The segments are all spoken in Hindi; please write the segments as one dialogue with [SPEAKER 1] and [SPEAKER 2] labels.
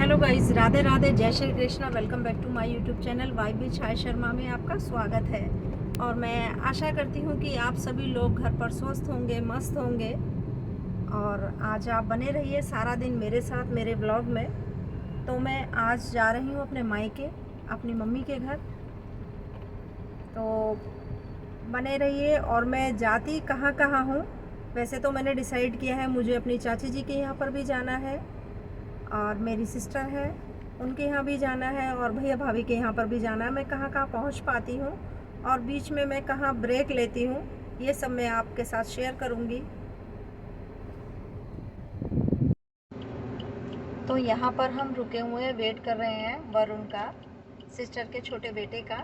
[SPEAKER 1] हेलो गाइस, राधे राधे, जय Shri Krishna. Welcome back to my YouTube channel Y B Chhaya Sharma में आपका स्वागत है। और मैं आशा करती हूँ कि आप सभी लोग घर पर स्वस्थ होंगे, मस्त होंगे। और आज आप बने रहिए सारा दिन मेरे साथ मेरे ब्लॉग में। तो मैं आज जा रही हूँ अपने मायके, अपनी मम्मी के घर। तो बने रहिए। और मैं जाती कहाँ कहाँ हूँ, वैसे तो मैंने डिसाइड किया है मुझे अपनी चाची जी के यहाँ पर भी जाना है, और मेरी सिस्टर है उनके यहाँ भी जाना है, और भैया भाभी के यहाँ पर भी जाना है। मैं कहाँ कहाँ पहुँच पाती हूँ और बीच में मैं कहाँ ब्रेक लेती हूँ, ये सब मैं आपके साथ शेयर करूँगी। तो यहाँ पर हम रुके हुए हैं, वेट कर रहे हैं वरुण का, सिस्टर के छोटे बेटे का।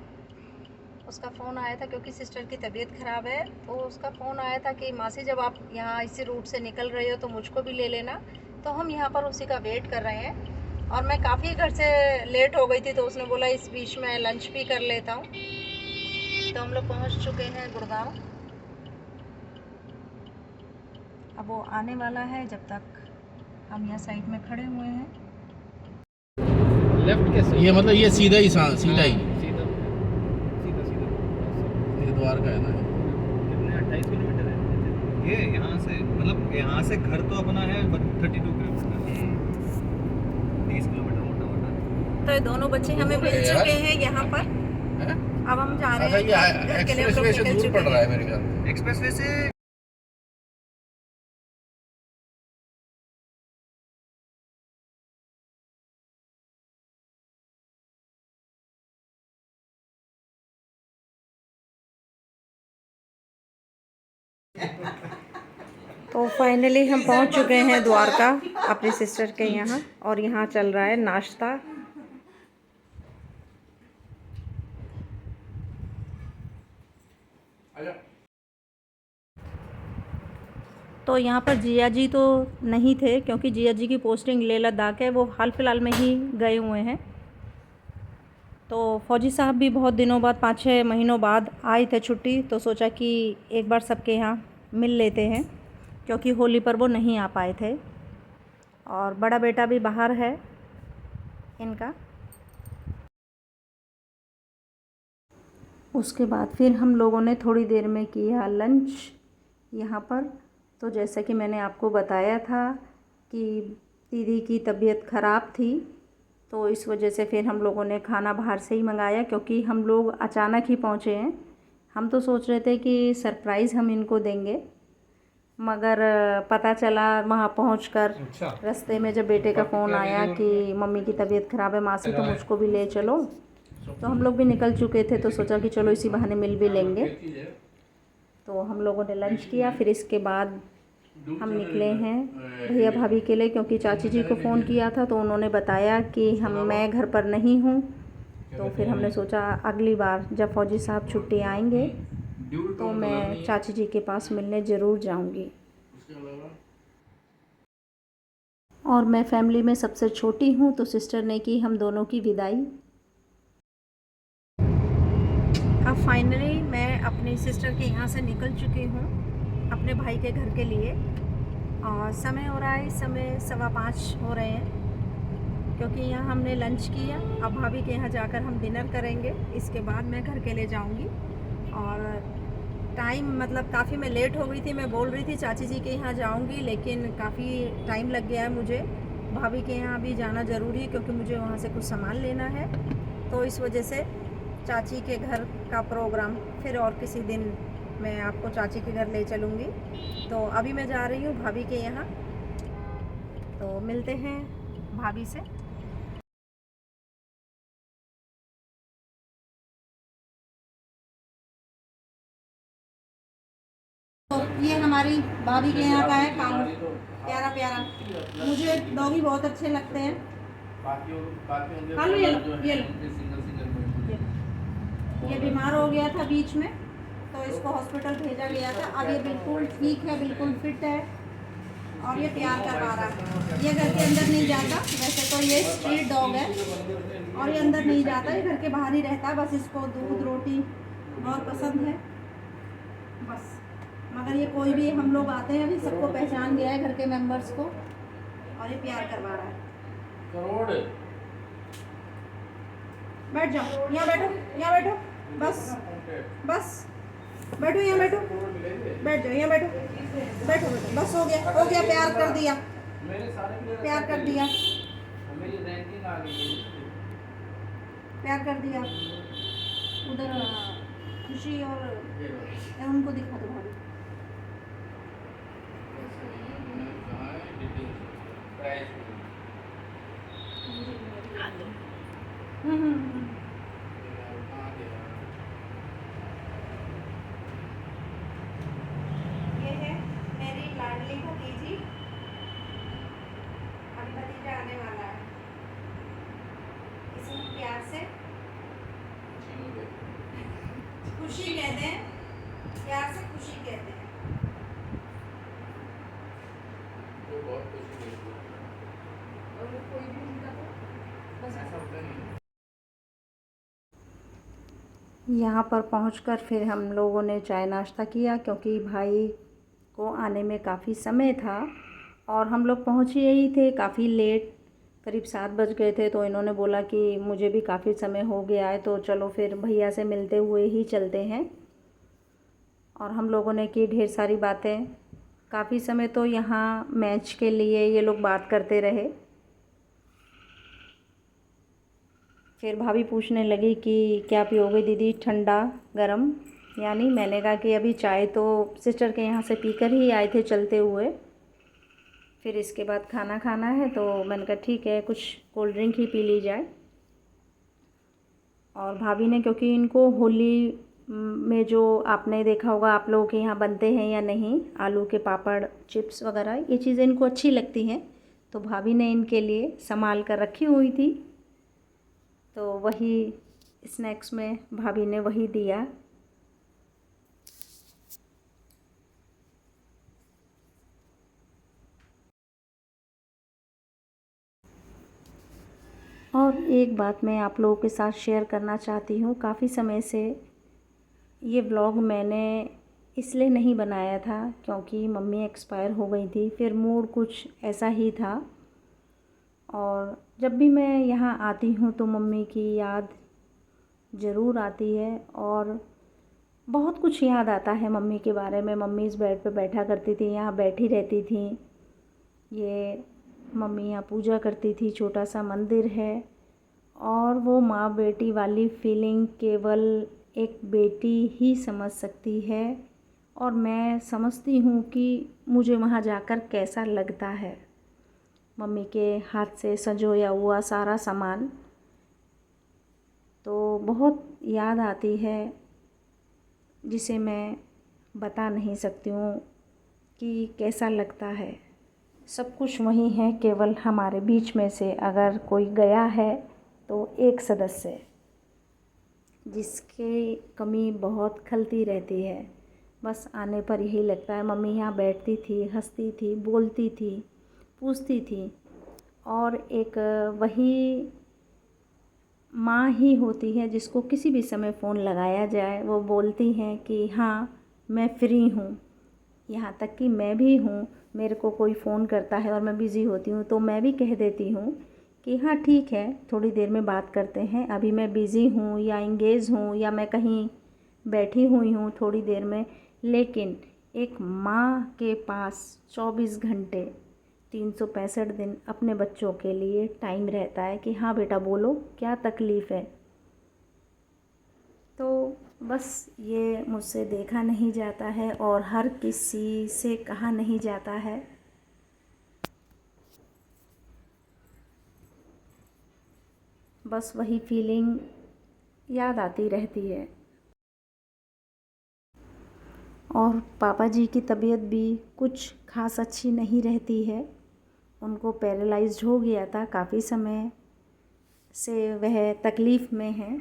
[SPEAKER 1] उसका फ़ोन आया था क्योंकि सिस्टर की तबीयत ख़राब है, तो उसका फ़ोन आया था कि मासी जब आप यहाँ इसी रूट से निकल रहे हो तो मुझको भी ले लेना। तो हम यहाँ पर उसी का वेट कर रहे हैं। और मैं काफ़ी घर से लेट हो गई थी, तो उसने बोला इस बीच में लंच भी कर लेता हूँ। तो हम लोग पहुँच चुके हैं गुड़गांव। अब वो आने वाला है, जब तक हम यहाँ साइड में खड़े हुए हैं।
[SPEAKER 2] लेफ्ट कैसे?
[SPEAKER 3] ये मतलब ये सीधा ही सीधा ही
[SPEAKER 2] सीधा सीधा सीधा
[SPEAKER 3] ये द्वारका है ना।
[SPEAKER 2] कितने 28 किलोमीटर है ये यहाँ से, मतलब यहाँ से घर तो अपना है 32 किलोमीटर, 30 किलोमीटर मोटा मोटा।
[SPEAKER 1] तो ये दोनों बच्चे हमें मिल चुके हैं यहाँ पर।
[SPEAKER 3] है?
[SPEAKER 1] अब हम जा रहे
[SPEAKER 3] अच्छा,
[SPEAKER 1] हैं
[SPEAKER 3] ये
[SPEAKER 1] घर के लिए। हम
[SPEAKER 3] एक्सप्रेस
[SPEAKER 1] लोग
[SPEAKER 3] वे से
[SPEAKER 1] निकल
[SPEAKER 3] दूर
[SPEAKER 1] चुके
[SPEAKER 3] पड़ रहा है
[SPEAKER 1] हैं।
[SPEAKER 3] मेरे ख्याल में।
[SPEAKER 2] एक्सप्रेस वे से
[SPEAKER 1] तो फाइनली हम पहुंच चुके हैं द्वारका अपनी सिस्टर के यहाँ, और यहाँ चल रहा है नाश्ता। तो यहाँ पर जिया जी तो नहीं थे, क्योंकि जिया जी की पोस्टिंग लेह लद्दाख है, वो हाल फिलहाल में ही गए हुए हैं। तो फौजी साहब भी बहुत दिनों बाद, 5-6 महीनों बाद आए थे छुट्टी, तो सोचा कि एक बार सबके यहाँ मिल लेते हैं, क्योंकि होली पर वो नहीं आ पाए थे। और बड़ा बेटा भी बाहर है इनका। उसके बाद फिर हम लोगों ने थोड़ी देर में किया लंच यहाँ पर। तो जैसा कि मैंने आपको बताया था कि दीदी की तबीयत ख़राब थी, तो इस वजह से फिर हम लोगों ने खाना बाहर से ही मंगाया, क्योंकि हम लोग अचानक ही पहुँचे हैं। हम तो सोच रहे थे कि सरप्राइज़ हम इनको देंगे, मगर पता चला वहाँ पहुँचकर रास्ते में जब बेटे का फ़ोन आया कि मम्मी की तबीयत ख़राब है मासी, तो मुझको भी ले चलो। तो हम लोग भी निकल चुके थे, तो सोचा कि चलो इसी बहाने मिल भी लेंगे। तो हम लोगों ने लंच किया, फिर इसके बाद हम निकले हैं भैया भाभी के लिए, क्योंकि चाची जी को फ़ोन किया था तो उन्होंने बताया कि मैं घर पर नहीं हूँ। तो फिर हमने सोचा अगली बार जब फौजी साहब छुट्टी आएंगे तो मैं चाची जी के पास मिलने ज़रूर जाऊँगी। और मैं फैमिली में सबसे छोटी हूँ, तो सिस्टर ने की हम दोनों की विदाई। अब फाइनली मैं अपनी सिस्टर के यहाँ से निकल चुकी हूँ अपने भाई के घर के लिए। और समय हो रहा है, इस समय 5:15 हो रहे हैं, क्योंकि यहाँ हमने लंच किया। अब भाभी के यहाँ जाकर हम डिनर करेंगे, इसके बाद मैं घर के लिए जाऊँगी। और टाइम मतलब काफ़ी मैं लेट हो गई थी। मैं बोल रही थी चाची जी के यहाँ जाऊँगी, लेकिन काफ़ी टाइम लग गया है मुझे। भाभी के यहाँ भी जाना ज़रूरी है, क्योंकि मुझे वहाँ से कुछ सामान लेना है। तो इस वजह से चाची के घर का प्रोग्राम फिर और किसी दिन मैं आपको चाची के घर ले चलूँगी। तो अभी मैं जा रही हूँ भाभी के यहाँ, तो मिलते हैं भाभी से। तो ये हमारी भाभी के यहाँ का है कालू, प्यारा प्यारा। मुझे डॉगी बहुत अच्छे लगते हैं। कालू ये बीमार हो गया था बीच में, तो इसको हॉस्पिटल भेजा गया था। अब ये बिल्कुल ठीक है, बिल्कुल फिट है, और ये प्यार करवा रहा है। ये घर के अंदर नहीं जाता, वैसे तो ये स्ट्रीट डॉग है, और ये अंदर नहीं जाता, ये घर के बाहर ही रहता है। बस इसको दूध रोटी बहुत पसंद है बस। मगर ये कोई भी हम लोग आते हैं अभी सबको पहचान गया है, घर के मेंबर्स को, और ये प्यार करवा रहा है।
[SPEAKER 3] करोड़
[SPEAKER 1] बैठ जाओ, यहाँ बैठो, यहाँ बैठो, बस बस बैठो, यहाँ बैठो, बैठ जाओ, यहाँ बैठो, बैठो बैठो, बस हो गया, हो गया, प्यार कर दिया, प्यार कर दिया, प्यार कर दिया। उधर खुशी और उनको दिखा दो भाभी। ये है मेरी लाडली भतीजी, अभी भतीजा आने वाला है, इसे प्यार से खुशी कहते हैं, प्यार से खुशी कहते हैं। और कोई भी उनका तो बस ऐसा होता नहीं। यहाँ पर पहुँचकर फिर हम लोगों ने चाय नाश्ता किया, क्योंकि भाई को आने में काफ़ी समय था और हम लोग पहुँच यही थे काफ़ी लेट, करीब 7 बज गए थे। तो इन्होंने बोला कि मुझे भी काफ़ी समय हो गया है, तो चलो फिर भैया से मिलते हुए ही चलते हैं। और हम लोगों ने की ढेर सारी बातें, काफ़ी समय तो यहाँ मैच के लिए ये लोग बात करते रहे। फिर भाभी पूछने लगी कि क्या पियोगे दीदी, ठंडा गरम, यानी मैंने कहा कि अभी चाय तो सिस्टर के यहाँ से पीकर ही आए थे चलते हुए, फिर इसके बाद खाना खाना है, तो मैंने कहा ठीक है कुछ कोल्ड ड्रिंक ही पी ली जाए। और भाभी ने, क्योंकि इनको होली में जो आपने देखा होगा, आप लोगों के यहाँ बनते हैं या नहीं, आलू के पापड़, चिप्स वगैरह, ये चीज़ें इनको अच्छी लगती हैं, तो भाभी ने इनके लिए संभाल कर रखी हुई थी, तो वही स्नैक्स में भाभी ने वही दिया। और एक बात मैं आप लोगों के साथ शेयर करना चाहती हूँ, काफ़ी समय से ये व्लॉग मैंने इसलिए नहीं बनाया था क्योंकि मम्मी एक्सपायर हो गई थी, फिर मूड कुछ ऐसा ही था। और जब भी मैं यहाँ आती हूँ तो मम्मी की याद ज़रूर आती है और बहुत कुछ याद आता है मम्मी के बारे में। मम्मी इस बेड पे बैठा करती थी, यहाँ बैठी रहती थी, ये मम्मी यहाँ पूजा करती थी, छोटा सा मंदिर है। और वो माँ बेटी वाली फीलिंग केवल एक बेटी ही समझ सकती है, और मैं समझती हूँ कि मुझे वहाँ जाकर कैसा लगता है। मम्मी के हाथ से संजोया हुआ सारा सामान तो बहुत याद आती है, जिसे मैं बता नहीं सकती हूँ कि कैसा लगता है। सब कुछ वही है, केवल हमारे बीच में से अगर कोई गया है तो एक सदस्य, जिसकी कमी बहुत खलती रहती है। बस आने पर यही लगता है, मम्मी यहाँ बैठती थी, हंसती थी, बोलती थी, पूछती थी, और एक वही माँ ही होती है जिसको किसी भी समय फ़ोन लगाया जाए वो बोलती हैं कि हाँ मैं फ्री हूँ। यहाँ तक कि मैं भी हूँ, मेरे को कोई फ़ोन करता है और मैं बिज़ी होती हूँ तो मैं भी कह देती हूँ कि हाँ ठीक है, थोड़ी देर में बात करते हैं, अभी मैं बिज़ी हूँ या इंगेज हूँ या मैं कहीं बैठी हुई हूँ थोड़ी देर में। लेकिन एक माँ के पास 24 घंटे 365 दिन अपने बच्चों के लिए टाइम रहता है कि हाँ बेटा बोलो क्या तकलीफ़ है। तो बस ये मुझसे देखा नहीं जाता है और हर किसी से कहा नहीं जाता है। बस वही फीलिंग याद आती रहती है। और पापा जी की तबीयत भी कुछ खास अच्छी नहीं रहती है, उनको पैरालाइज्ड हो गया था, काफ़ी समय से वह तकलीफ़ में हैं।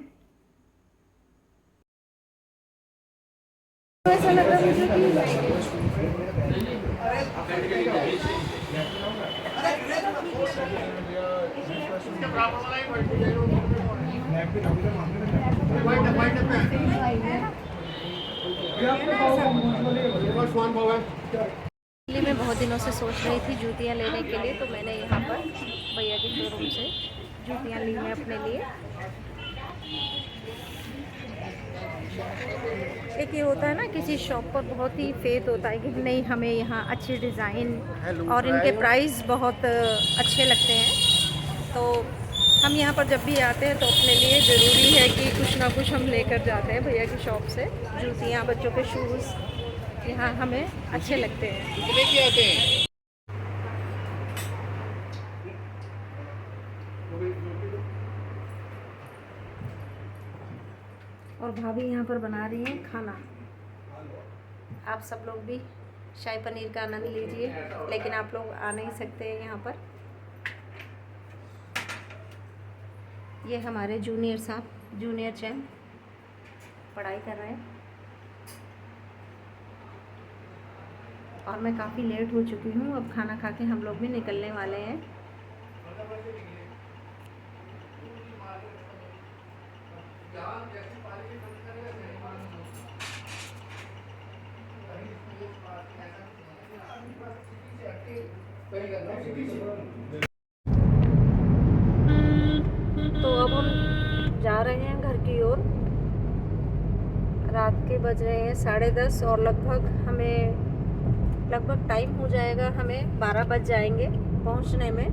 [SPEAKER 1] ऐसा लग रहा मुझे दिल्ली में बहुत दिनों से सोच रही थी जूतियाँ लेने के लिए, तो मैंने यहाँ पर भैया की शोरूम से जूतियाँ ली हैं अपने लिए। एक ये होता है ना, किसी शॉप पर बहुत ही फेथ होता है कि नहीं हमें यहाँ अच्छे डिज़ाइन और इनके प्राइस बहुत अच्छे लगते हैं, तो हम यहाँ पर जब भी आते हैं तो अपने लिए ज़रूरी है कि कुछ ना कुछ हम लेकर जाते हैं भैया की शॉप से। जूतियाँ, बच्चों के शूज़ यहाँ हमें अच्छे लगते हैं।
[SPEAKER 3] कितने की आते हैं?
[SPEAKER 1] और भाभी यहाँ पर बना रही हैं खाना। आप सब लोग भी शाही पनीर का आनंद लीजिए, लेकिन आप लोग आ नहीं सकते हैं यहाँ पर। ये हमारे जूनियर साहब, जूनियर चैम पढ़ाई कर रहे हैं और मैं काफ़ी लेट हो चुकी हूँ। अब खाना खा के हम लोग भी निकलने वाले हैं। तो अब हम जा रहे हैं घर की ओर। रात के बज रहे हैं 10:30 और लगभग टाइम हो जाएगा, हमें 12 बज जाएंगे पहुंचने में।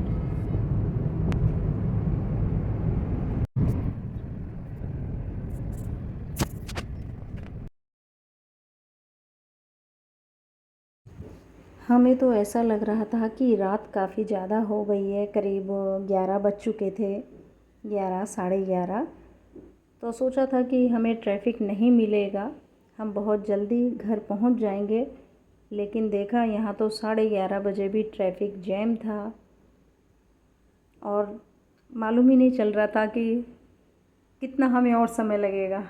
[SPEAKER 1] हमें तो ऐसा लग रहा था कि रात काफ़ी ज़्यादा हो गई है, करीब 11 बज चुके थे, 11 साढ़े 11। तो सोचा था कि हमें ट्रैफिक नहीं मिलेगा, हम बहुत जल्दी घर पहुंच जाएंगे, लेकिन देखा यहाँ तो 11:30 बजे भी ट्रैफिक जैम था और मालूम ही नहीं चल रहा था कि कितना हमें और समय लगेगा।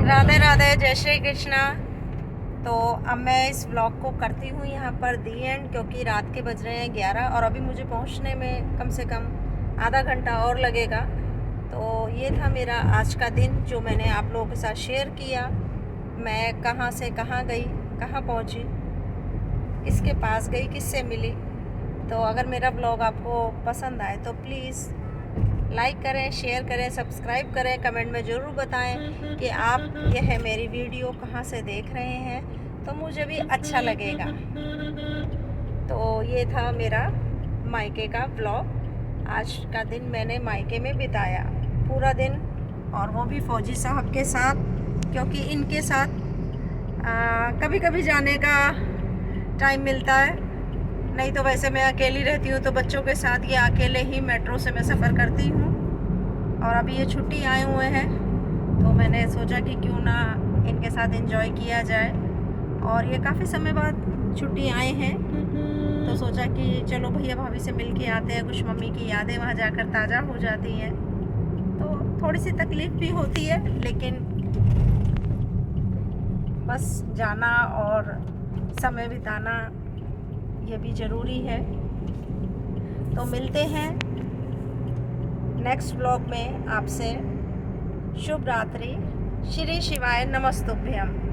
[SPEAKER 1] राधे राधे, जय श्री कृष्णा। तो अब मैं इस व्लॉग को करती हूँ यहाँ पर दी एंड, क्योंकि रात के बज रहे हैं 11 और अभी मुझे पहुँचने में कम से कम आधा घंटा और लगेगा। तो ये था मेरा आज का दिन जो मैंने आप लोगों के साथ शेयर किया। मैं कहाँ से कहाँ गई, कहाँ पहुँची, किसके पास गई, किससे मिली। तो अगर मेरा व्लॉग आपको पसंद आए तो प्लीज़ लाइक करें, शेयर करें, सब्सक्राइब करें, कमेंट में ज़रूर बताएं कि आप यह मेरी वीडियो कहाँ से देख रहे हैं, तो मुझे भी अच्छा लगेगा। तो ये था मेरा मायके का व्लॉग। आज का दिन मैंने मायके में बिताया पूरा दिन, और वो भी फौजी साहब के साथ, क्योंकि इनके साथ कभी कभी जाने का टाइम मिलता है, नहीं तो वैसे मैं अकेली रहती हूँ। तो बच्चों के साथ ये अकेले ही मेट्रो से मैं सफ़र करती हूँ, और अभी ये छुट्टी आए हुए हैं तो मैंने सोचा कि क्यों ना इनके साथ एंजॉय किया जाए। और ये काफ़ी समय बाद छुट्टी आए हैं तो सोचा कि चलो भैया भाभी से मिल के आते हैं, कुछ मम्मी की यादें वहाँ जाकर ताज़ा हो जाती हैं। तो थोड़ी सी तकलीफ़ भी होती है, लेकिन बस जाना और समय बिताना ये भी ज़रूरी है। तो मिलते हैं नेक्स्ट व्लॉग में आपसे। शुभ रात्रि। श्री शिवाय नमस्तुभ्यम।